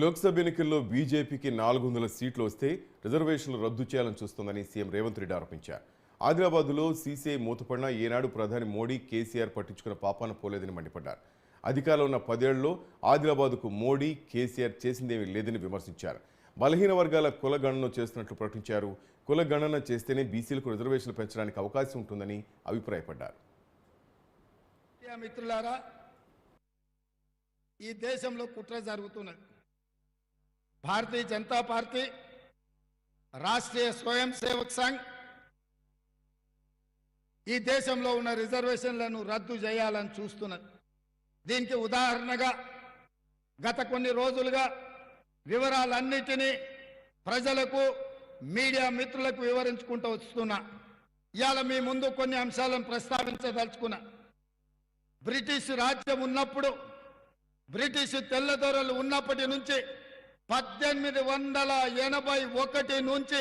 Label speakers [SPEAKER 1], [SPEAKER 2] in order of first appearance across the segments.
[SPEAKER 1] లోక్సభ ఎన్నికల్లో బీజేపీకి 400 సీట్లు వస్తే రిజర్వేషన్లు రద్దు చేయాలని చూస్తోందని సీఎం రేవంత్ రెడ్డి ఆరోపించారు. ఆదిలాబాద్లో సీసీఐ మూతపడినా ఏనాడు ప్రధాని మోడీ కేసీఆర్ పట్టించుకున్న పాపాన పోలేదని మండిపడ్డారు. అధికారంలో ఉన్న 10 ఏళ్లలో ఆదిలాబాద్కు మోడీ కేసీఆర్ చేసిందేమీ లేదని విమర్శించారు. బలహీన వర్గాల కులగణన చేస్తున్నట్లు ప్రకటించారు. కులగణన చేస్తేనే బీసీలకు రిజర్వేషన్లు పెంచడానికి అవకాశం ఉంటుందని అభిప్రాయపడ్డారు.
[SPEAKER 2] మిత్రులారా, ఈ దేశంలో కుట్ర జరుగుతున్నది. భారతీయ జనతా పార్టీ, రాష్ట్రీయ స్వయం సేవక్ సంఘ్ ఈ దేశంలో ఉన్న రిజర్వేషన్లను రద్దు చేయాలని చూస్తున్నది. దీనికి ఉదాహరణగా గత కొన్ని రోజులుగా వివరాలన్నిటినీ ప్రజలకు, మీడియా మిత్రులకు వివరించుకుంటూ వస్తున్నా. ఇవాళ మీ ముందు కొన్ని అంశాలను ప్రస్తావించదలుచుకున్నా. బ్రిటిష్ రాజ్యం ఉన్నప్పుడు, బ్రిటిష్ తెల్లదొరలు ఉన్నప్పటి నుంచి 1881 నుంచి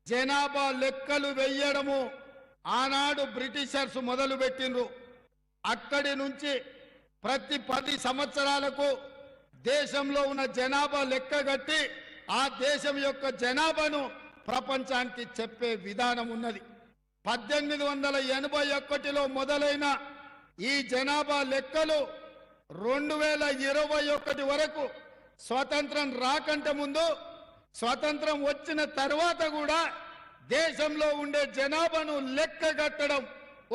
[SPEAKER 2] జనాభా లెక్కలు వెయ్యడము ఆనాడు బ్రిటిషర్స్ మొదలుపెట్టిండ్రు. అక్కడి నుంచి ప్రతి 10 సంవత్సరాలకు దేశంలో ఉన్న జనాభా లెక్కగట్టి ఆ దేశం యొక్క జనాభాను ప్రపంచానికి చెప్పే విధానం ఉన్నది. 1881లో మొదలైన ఈ జనాభా లెక్కలు 2021 వరకు, స్వతంత్రం రాకంటే ముందు, స్వతంత్రం వచ్చిన తర్వాత కూడా దేశంలో ఉండే జనాభాను లెక్కగట్టడం